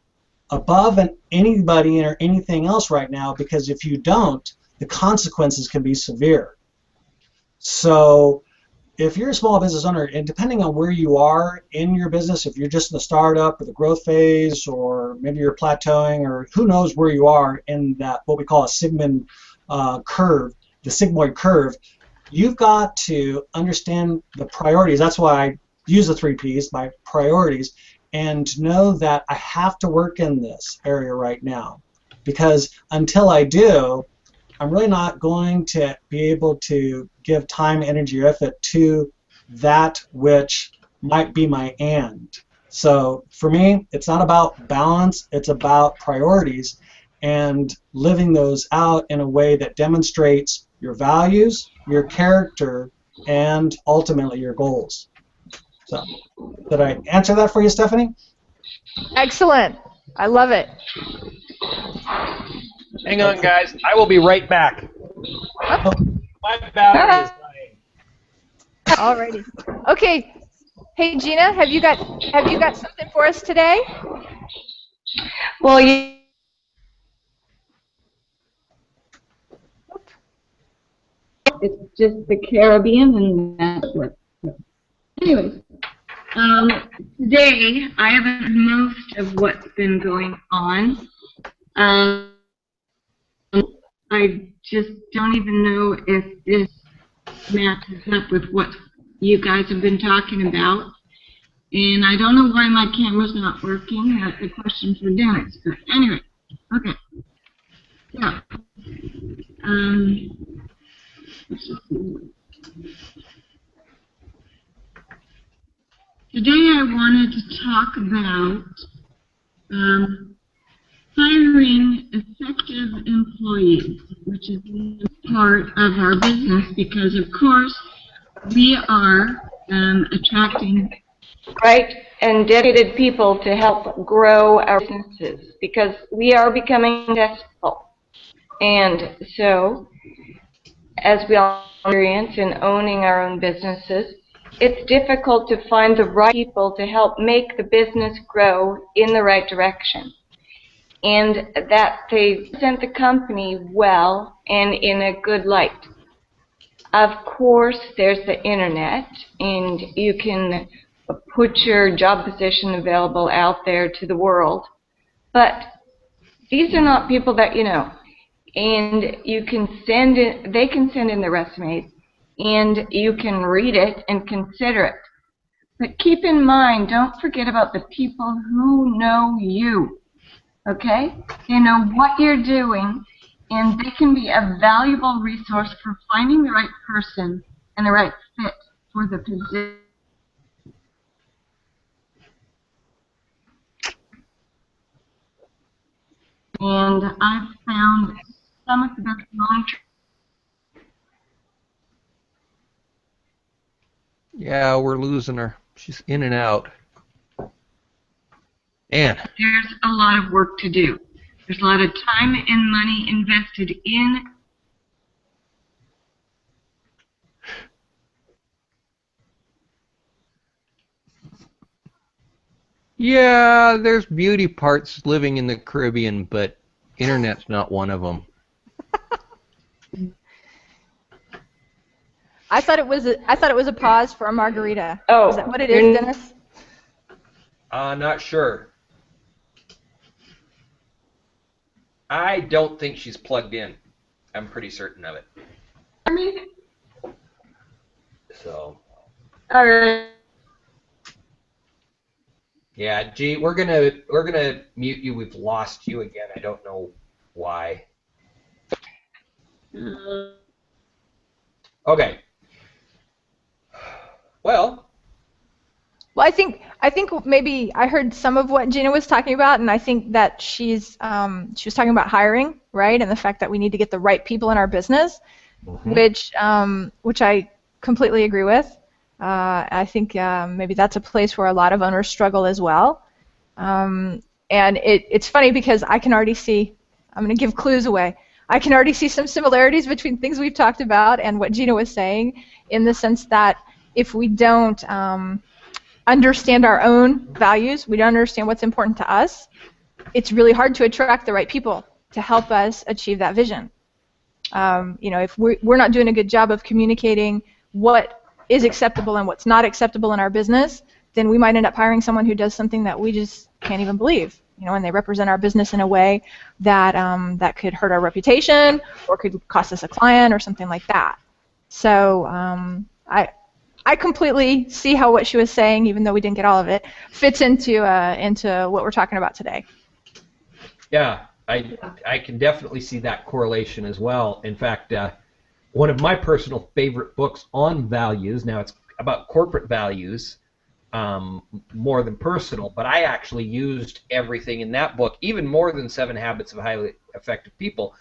above anybody or anything else right now, because if you don't, the consequences can be severe. So if you're a small business owner, and depending on where you are in your business, if you're just in the startup or the growth phase, or maybe you're plateauing, or who knows where you are in that, what we call a sigmoid curve, the sigmoid curve, you've got to understand the priorities. That's why I use the 3 Ps, my priorities, and know that I have to work in this area right now, because until I do, I'm really not going to be able to give time, energy, or effort to that which might be my "and." So for me, it's not about balance, it's about priorities and living those out in a way that demonstrates your values, your character, and ultimately your goals. So, did I answer that for you, Stephanie? Excellent. I love it. Hang on, guys. I will be right back. Oh, My battery is dying. Alrighty. Okay. Hey Gina, have you got something for us today? Well, you, it's just the Caribbean, and that's what. Anyways, today I haven't most of what's been going on. I just don't even know if this matches up with what you guys have been talking about. And I don't know why my camera's not working. That's a question for Dennis. But anyway, okay. So, let's just see. Today I wanted to talk about hiring effective employees, which is part of our business because, of course, we are attracting bright and dedicated people to help grow our businesses because we are becoming successful. And so, as we all experience in owning our own businesses, it's difficult to find the right people to help make the business grow in the right direction, and that they present the company well and in a good light. Of course, there's the internet, and you can put your job position available out there to the world, but these are not people that you know, and you can send in, they can send in their resumes, and you can read it and consider it. But keep in mind, don't forget about the people who know you, okay? They know what you're doing, and they can be a valuable resource for finding the right person and the right fit for the position. And I've found some of the best long-term. Yeah, we're losing her. She's in and out. And There's a lot of work to do. There's a lot of time and money invested in. yeah, there's beauty parts living in the Caribbean, but internet's not one of them. I thought it was a pause for a margarita. Oh, Is that what it is, Dennis? Not sure. I don't think she's plugged in. I'm pretty certain of it. So. All right. Yeah, gee, we're gonna mute you. We've lost you again. I don't know why. Okay. Well, I think maybe I heard some of what Gina was talking about, and I think that she was talking about hiring, right, and the fact that we need to get the right people in our business, which I completely agree with. I think maybe that's a place where a lot of owners struggle as well. And it's funny because I can already see, I'm going to give clues away, I can already see some similarities between things we've talked about and what Gina was saying, in the sense that if we don't understand our own values, we don't understand what's important to us, it's really hard to attract the right people to help us achieve that vision. If we're not doing a good job of communicating what is acceptable and what's not acceptable in our business, then we might end up hiring someone who does something that we just can't even believe, and they represent our business in a way that that could hurt our reputation or could cost us a client or something like that. So I completely see how what she was saying, even though we didn't get all of it, fits into what we're talking about today. yeah, I can definitely see that correlation as well. In fact, one of my personal favorite books on values, now it's about corporate values, more than personal, but I actually used everything in that book, even more than 7 Habits of Highly Effective People,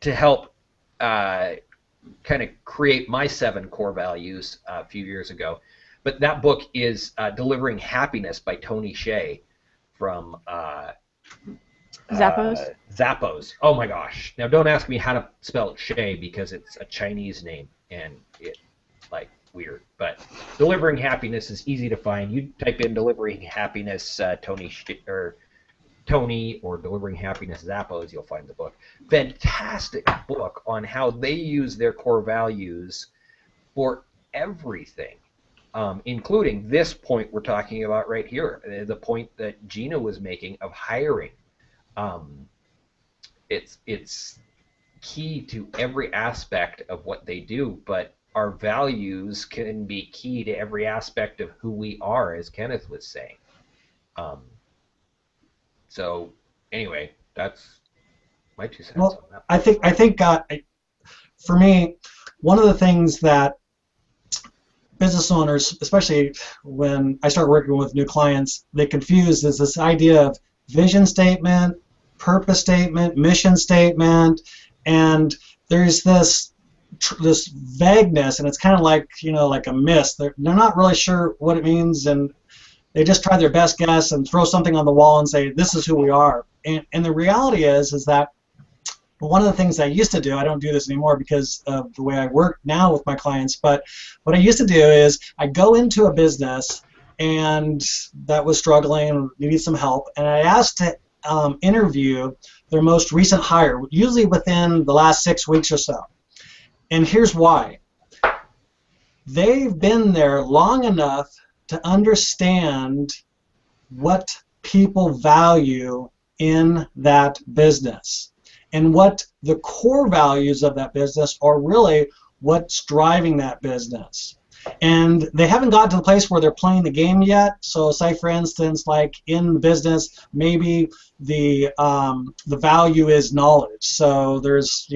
to help kind of create my 7 core values a few years ago. But that book is Delivering Happiness by Tony Hsieh from Zappos? Zappos. Oh my gosh. Now don't ask me how to spell Hsieh because it's a Chinese name and it's like weird. But Delivering Happiness is easy to find. You type in Delivering Happiness Tony or Delivering Happiness Zappos, you'll find the book. Fantastic book on how they use their core values for everything, including this point we're talking about right here, the point that Gina was making of hiring. It's key to every aspect of what they do, but our values can be key to every aspect of who we are, as Kenneth was saying. So anyway, that's my 2 cents on that. I think for me, one of the things that business owners, especially when I start working with new clients, they confuse is this idea of vision statement, purpose statement, mission statement, and there's this vagueness, and it's kind of like, like a mist. They're not really sure what it means, and they just try their best guess and throw something on the wall and say, this is who we are. And the reality is that one of the things I used to do, I don't do this anymore because of the way I work now with my clients, but what I used to do is I'd go into a business and that was struggling, needed some help, and I asked to interview their most recent hire, usually within the last 6 weeks or so. And here's why. They've been there long enough to understand what people value in that business and what the core values of that business are, really what's driving that business. And they haven't gotten to the place where they're playing the game yet. So say, for instance, like in business, maybe the value is knowledge. So there's,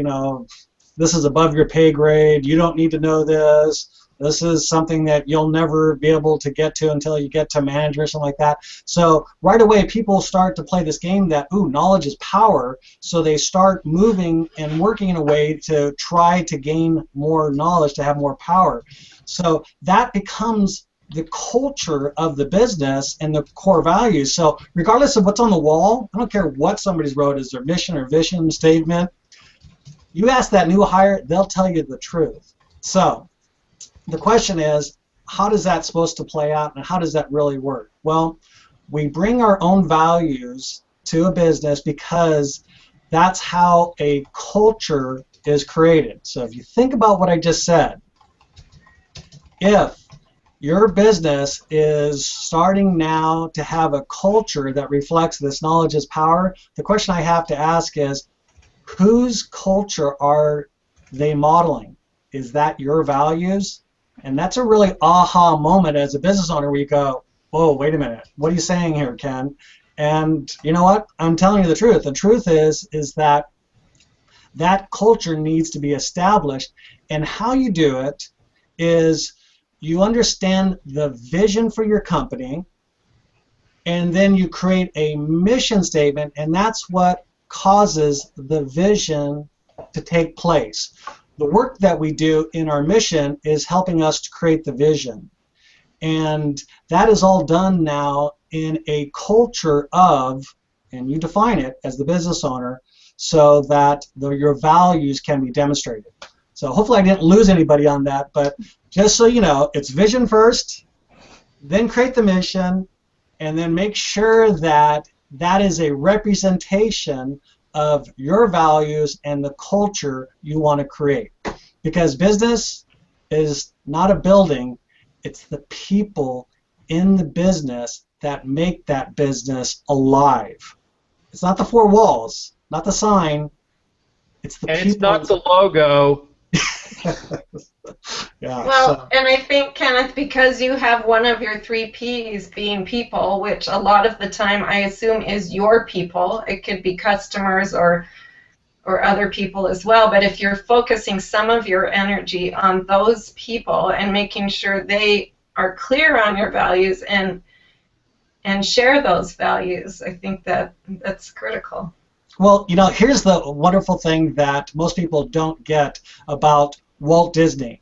this is above your pay grade, you don't need to know this. This is something that you'll never be able to get to until you get to manager or something like that. So right away, people start to play this game that, ooh, knowledge is power. So they start moving and working in a way to try to gain more knowledge, to have more power. So that becomes the culture of the business and the core values. So regardless of what's on the wall, I don't care what somebody's wrote as their mission or vision statement, you ask that new hire, they'll tell you the truth. So the question is, how does that supposed to play out, and how does that really work? Well, we bring our own values to a business because that's how a culture is created. So if you think about what I just said, if your business is starting now to have a culture that reflects this knowledge is power, the question I have to ask is, whose culture are they modeling? Is that your values? And that's a really aha moment as a business owner where you go, whoa, wait a minute, what are you saying here, Ken? And you know what? I'm telling you the truth. The truth is that that culture needs to be established, and how you do it is you understand the vision for your company, and then you create a mission statement, and that's what causes the vision to take place. The work that we do in our mission is helping us to create the vision. And that is all done now in a culture of, and you define it as the business owner, so that your values can be demonstrated. So hopefully I didn't lose anybody on that, but just so you know, it's vision first, then create the mission, and then make sure that that is a representation of your values and the culture you want to create. Because business is not a building, it's the people in the business that make that business alive. It's not the 4 walls, not the sign, it's the people. And it's not the logo. Yeah, well, and I think, Kenneth, because you have one of your 3 Ps being people, which a lot of the time I assume is your people. It could be customers or other people as well. But if you're focusing some of your energy on those people and making sure they are clear on your values and share those values. I think that's critical. Well, here's the wonderful thing that most people don't get about Walt Disney.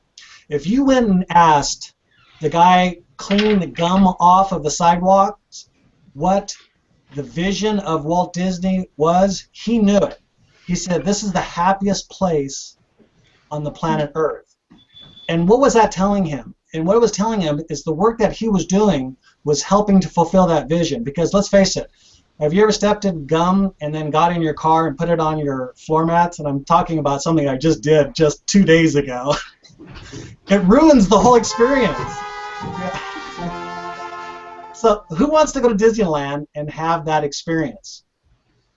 If you went and asked the guy cleaning the gum off of the sidewalks what the vision of Walt Disney was, he knew it. He said, this is the happiest place on the planet Earth. And what was that telling him? And what it was telling him is the work that he was doing was helping to fulfill that vision. Because let's face it, have you ever stepped in gum and then got in your car and put it on your floor mats? And I'm talking about something I just did just 2 days ago. It ruins the whole experience. So who wants to go to Disneyland and have that experience?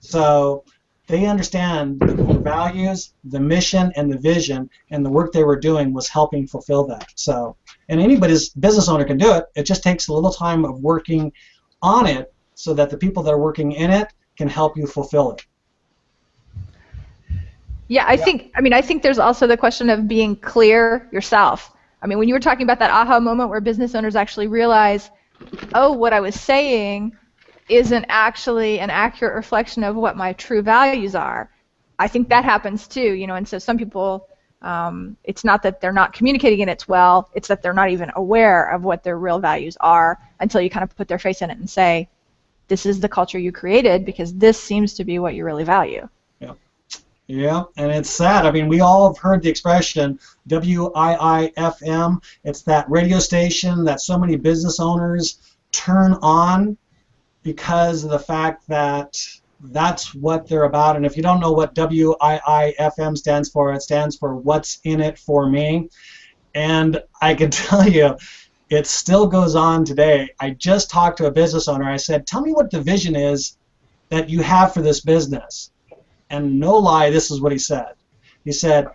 So they understand the core values, the mission, and the vision, and the work they were doing was helping fulfill that. So, and anybody's business owner can do it. It just takes a little time of working on it so that the people that are working in it can help you fulfill it. Yeah, I think there's also the question of being clear yourself. I mean, when you were talking about that aha moment where business owners actually realize, oh, what I was saying isn't actually an accurate reflection of what my true values are. I think that happens too, and so some people, it's not that they're not communicating it well, it's that they're not even aware of what their real values are until you kind of put their face in it and say, this is the culture you created because this seems to be what you really value. Yeah, and it's sad. I mean, we all have heard the expression WIIFM. It's that radio station that so many business owners turn on because of the fact that that's what they're about. And if you don't know what WIIFM stands for, it stands for What's in It for Me. And I can tell you, it still goes on today. I just talked to a business owner. I said, tell me what the vision is that you have for this business. And no lie, this is what he said. He said,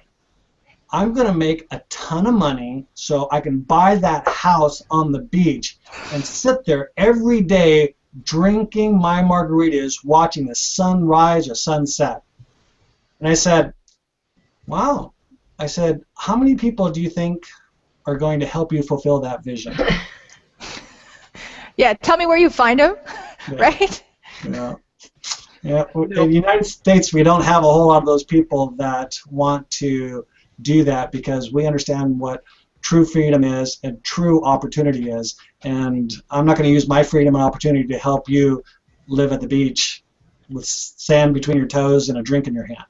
I'm going to make a ton of money so I can buy that house on the beach and sit there every day drinking my margaritas, watching the sunrise or sunset. And I said, wow. I said, how many people do you think are going to help you fulfill that vision? Yeah, tell me where you find them, Yeah. Right? Yeah. Yeah, in the United States, we don't have a whole lot of those people that want to do that because we understand what true freedom is and true opportunity is. And I'm not going to use my freedom and opportunity to help you live at the beach with sand between your toes and a drink in your hand.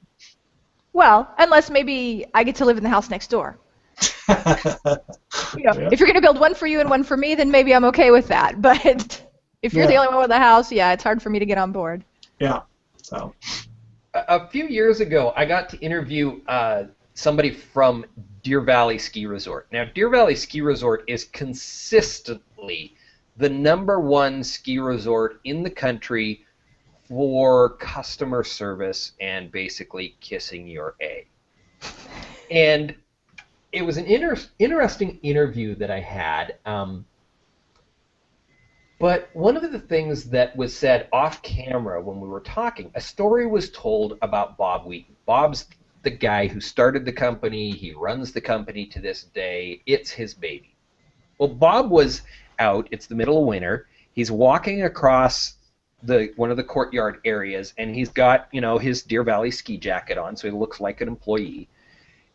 Well, unless maybe I get to live in the house next door. Yeah. If you're going to build one for you and one for me, then maybe I'm okay with that. But if you're the only one with a house, yeah, it's hard for me to get on board. Yeah. So. A few years ago, I got to interview somebody from Deer Valley Ski Resort. Now, Deer Valley Ski Resort is consistently the #1 ski resort in the country for customer service and basically kissing your A. And it was an interesting interview that I had. But one of the things that was said off camera when we were talking, a story was told about Bob Wheaton. Bob's the guy who started the company. He runs the company to this day. It's his baby. Well, Bob was out. It's the middle of winter. He's walking across one of the courtyard areas, and he's got his Deer Valley ski jacket on, so he looks like an employee.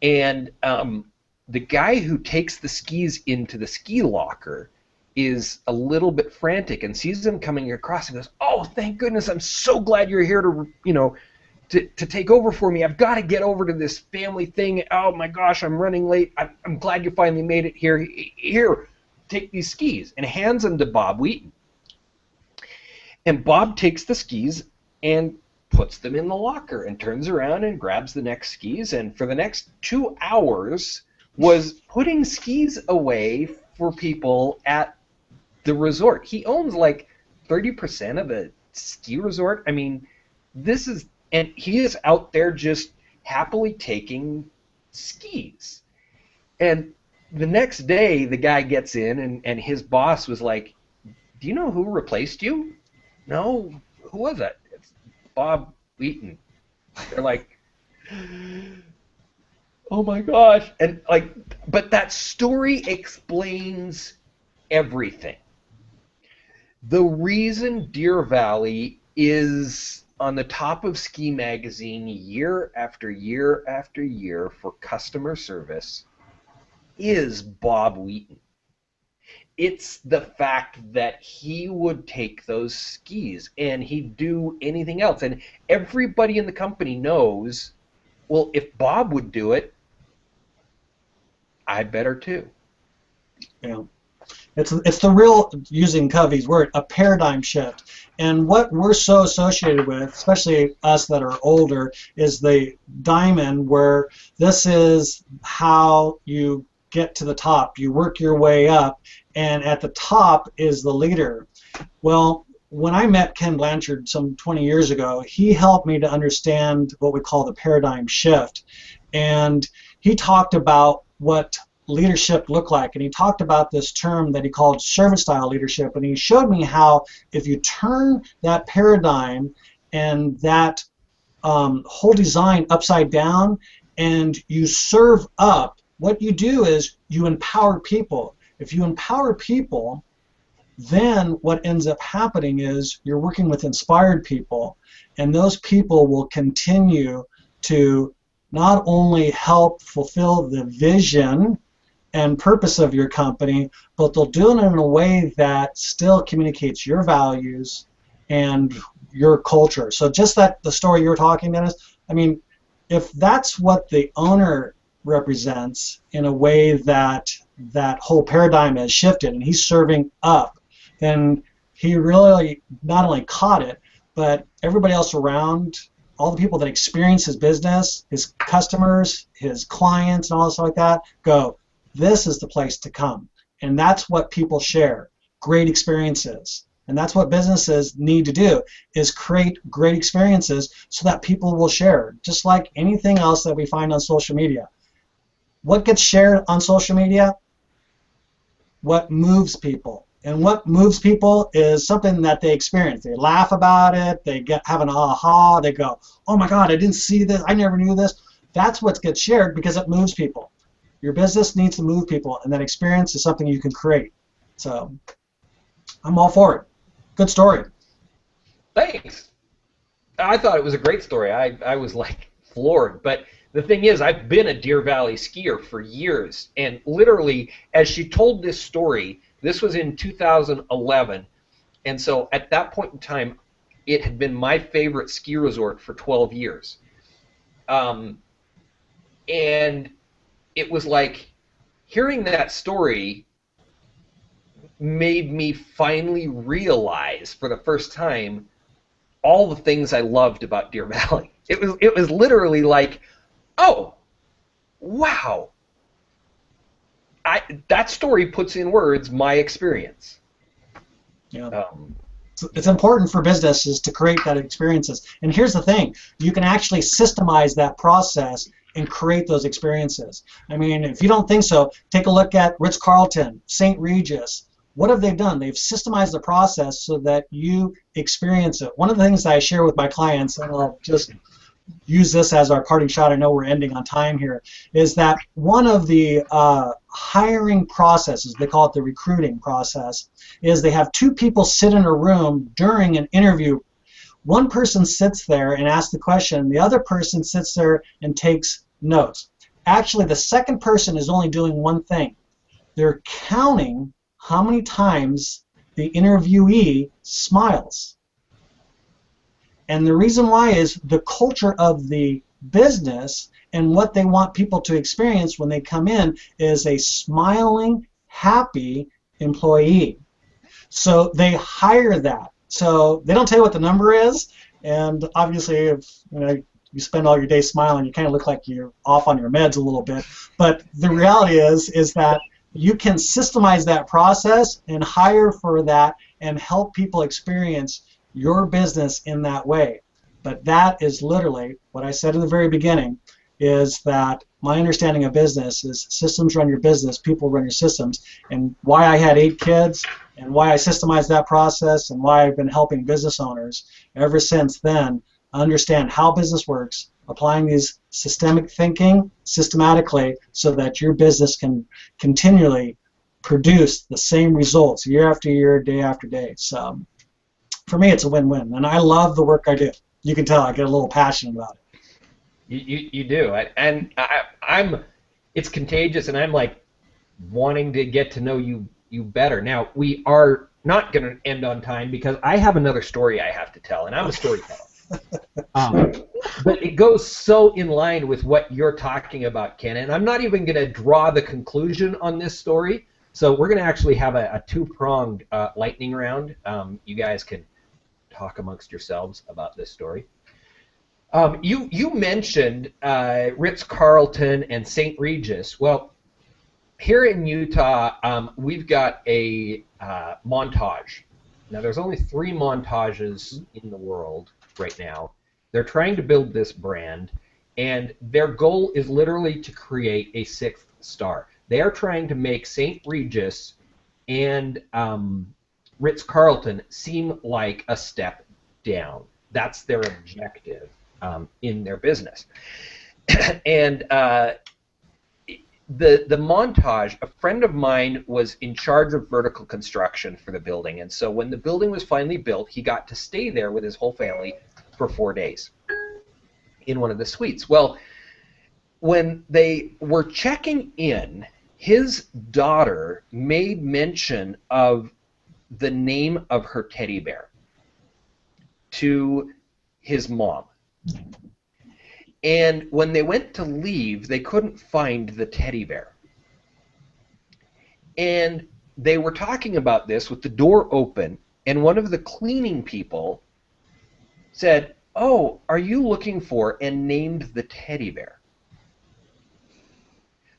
And the guy who takes the skis into the ski locker is a little bit frantic and sees him coming across and goes, "Oh, thank goodness! I'm so glad you're here to take over for me. I've got to get over to this family thing. Oh my gosh, I'm running late. I'm glad you finally made it here. Here, take these skis," and hands them to Bob Wheaton. And Bob takes the skis and puts them in the locker and turns around and grabs the next skis, and for the next 2 hours was putting skis away for people at the resort. He owns like 30% of the ski resort. I mean, and he is out there just happily taking skis. And the next day, the guy gets in, and his boss was like, "Do you know who replaced you?" "No, who was that?" "It's Bob Wheaton." They're like, "Oh my gosh!" And but that story explains everything. The reason Deer Valley is on the top of Ski Magazine year after year after year for customer service is Bob Wheaton. It's the fact that he would take those skis and he'd do anything else. And everybody in the company knows, well, if Bob would do it, I better too. Yeah. It's the real, using Covey's word, a paradigm shift. And what we're so associated with, especially us that are older, is the diamond, where this is how you get to the top. You work your way up, and at the top is the leader. Well, when I met Ken Blanchard some 20 years ago, he helped me to understand what we call the paradigm shift. And he talked about what leadership looked like, and he talked about this term that he called servant style leadership, and he showed me how if you turn that paradigm and that whole design upside down and you serve up, what you do is you empower people. If you empower people, then what ends up happening is you're working with inspired people, and those people will continue to not only help fulfill the vision and purpose of your company, but they'll do it in a way that still communicates your values and your culture. So just that, the story you were talking, Dennis, I mean, if that's what the owner represents in a way that that whole paradigm has shifted and he's serving up, then he really not only caught it, but everybody else around, all the people that experience his business, his customers, his clients, and all this like that, go, this is the place to come. And that's what people share, great experiences. And that's what businesses need to do, is create great experiences so that people will share, just like anything else that we find on social media. What gets shared on social media? What moves people. And what moves people is something that they experience. They laugh about it, they have an aha, they go, oh my God, I didn't see this, I never knew this. That's what gets shared because it moves people. Your business needs to move people, and that experience is something you can create. So I'm all for it. Good story. Thanks. I thought it was a great story. I was like floored. But the thing is, I've been a Deer Valley skier for years, and literally, as she told this story, this was in 2011, and so at that point in time, it had been my favorite ski resort for 12 years. And it was like, hearing that story made me finally realize for the first time all the things I loved about Deer Valley. It was literally like, oh, wow. That story puts in words my experience. Yeah. It's important for businesses to create that experiences. And here's the thing, you can actually systemize that process and create those experiences. I mean, if you don't think so, take a look at Ritz-Carlton, St. Regis. What have they done? They've systemized the process so that you experience it. One of the things that I share with my clients, and I'll just use this as our parting shot, I know we're ending on time here, is that one of the hiring processes, they call it the recruiting process, is they have two people sit in a room during an interview. One person sits there and asks the question, the other person sits there and takes notes. Actually, the second person is only doing one thing. They're counting how many times the interviewee smiles. And the reason why is the culture of the business and what they want people to experience when they come in is a smiling, happy employee. So they hire that. So they don't tell you what the number is, and obviously if you spend all your day smiling, you kind of look like you're off on your meds a little bit. But the reality is that you can systemize that process and hire for that and help people experience your business in that way. But that is literally what I said in the very beginning, is that my understanding of business is systems run your business, people run your systems. And why I had 8 kids and why I systemized that process and why I've been helping business owners ever since then understand how business works, applying these systemic thinking systematically so that your business can continually produce the same results year after year, day after day. So for me, it's a win-win, and I love the work I do. You can tell I get a little passionate about it. You do, and I'm. It's contagious, and I'm like wanting to get to know you better. Now, we are not going to end on time because I have another story I have to tell, and I'm a storyteller. But it goes so in line with what you're talking about, Ken, and I'm not even going to draw the conclusion on this story. So we're going to actually have a two-pronged lightning round. You guys can talk amongst yourselves about this story. You mentioned Ritz-Carlton and St. Regis. Well, here in Utah, we've got a montage. Now, there's only 3 montages in the world right now. They're trying to build this brand, and their goal is literally to create a 6th star. They are trying to make St. Regis and Ritz-Carlton seem like a step down. That's their objective in their business. And the montage, a friend of mine was in charge of vertical construction for the building, and so when the building was finally built, he got to stay there with his whole family for 4 days in one of the suites. Well, when they were checking in, his daughter made mention of the name of her teddy bear to his mom. And when they went to leave, they couldn't find the teddy bear. And they were talking about this with the door open, and one of the cleaning people said, "Oh, are you looking for," and named the teddy bear.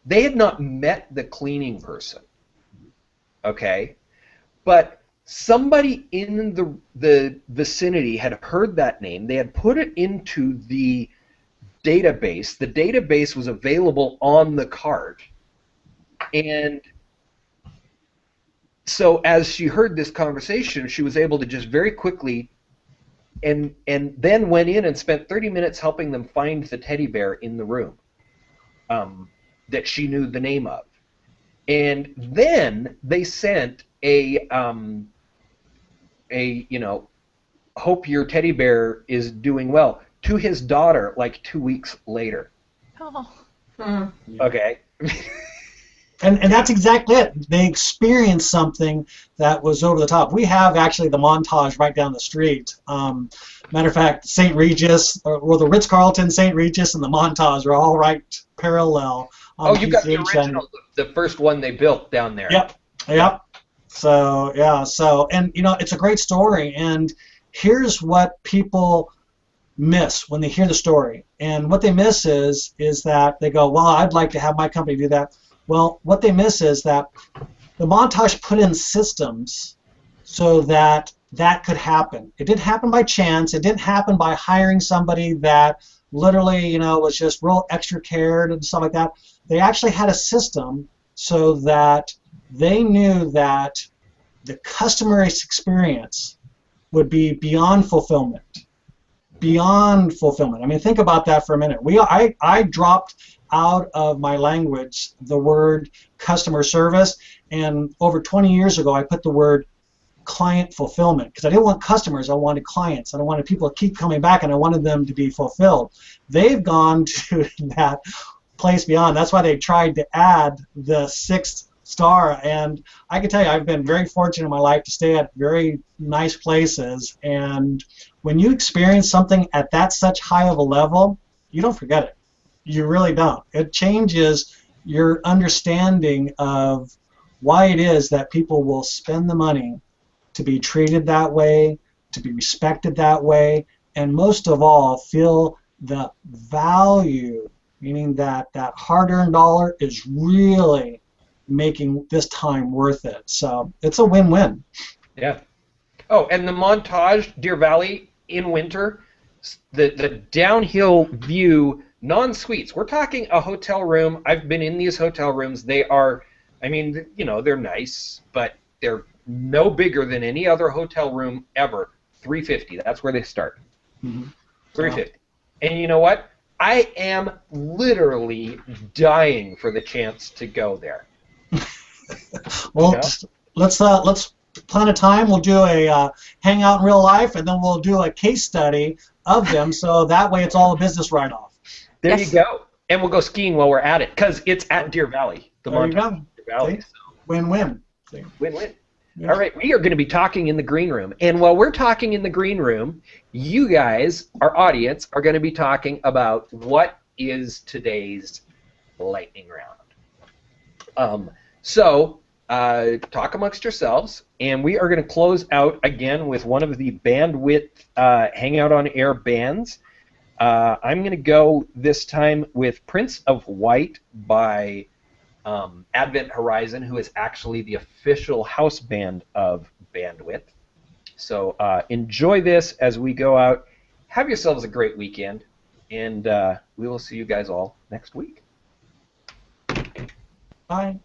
They had not met the cleaning person, okay? But somebody in the vicinity had heard that name. They had put it into the database. The database was available on the card. And so as she heard this conversation, she was able to just very quickly and then went in and spent 30 minutes helping them find the teddy bear in the room that she knew the name of. And then they sent a hope your teddy bear is doing well to his daughter like 2 weeks later. Oh. Okay. And that's exactly it. They experienced something that was over the top. We have actually the montage right down the street. Matter of fact, St. Regis, or the Ritz-Carlton, St. Regis, and the montage are all right parallel. Oh, you got the original, the first one they built down there. Yep. So, yeah, and it's a great story. And here's what people miss when they hear the story. And what they miss is that they go, well, I'd like to have my company do that. Well, what they miss is that the montage put in systems so that could happen. It didn't happen by chance. It didn't happen by hiring somebody that literally, was just real extra cared and stuff like that. They actually had a system so that they knew that the customer experience would be beyond fulfillment. Beyond fulfillment. I mean, think about that for a minute. I dropped out of my language the word customer service, and over 20 years ago I put the word client fulfillment, because I didn't want customers, I wanted clients, and I wanted people to keep coming back, and I wanted them to be fulfilled. They've gone to that place beyond. That's why they tried to add the 6th star, and I can tell you I've been very fortunate in my life to stay at very nice places, and when you experience something at that such high of a level, you don't forget it. You really don't. It changes your understanding of why it is that people will spend the money to be treated that way, to be respected that way, and most of all, feel the value, meaning that that hard-earned dollar is really making this time worth it. So it's a win-win. Yeah. Oh, and the montage, Deer Valley, in winter, the downhill view, non-suites. We're talking a hotel room. I've been in these hotel rooms. They are, they're nice, but they're no bigger than any other hotel room ever. $350. That's where they start. Mm-hmm. $350. And you know what? I am literally dying for the chance to go there. Well, Yeah. let's plan a time. We'll do a hangout in real life, and then we'll do a case study of them. So that way, it's all a business write-off. There Yes. you go. And we'll go skiing while we're at it, because it's at Deer Valley, the There you Montana go. Deer Valley. See? So Win-win. See? win-win. Yeah. All right, we are going to be talking in the green room. And while we're talking in the green room, you guys, our audience, are going to be talking about what is today's lightning round. So talk amongst yourselves, and we are going to close out again with one of the Bandwidth Hangout on Air bands. I'm going to go this time with Prince of White by Advent Horizon, who is actually the official house band of Bandwidth. So enjoy this as we go out. Have yourselves a great weekend, and we will see you guys all next week. Bye.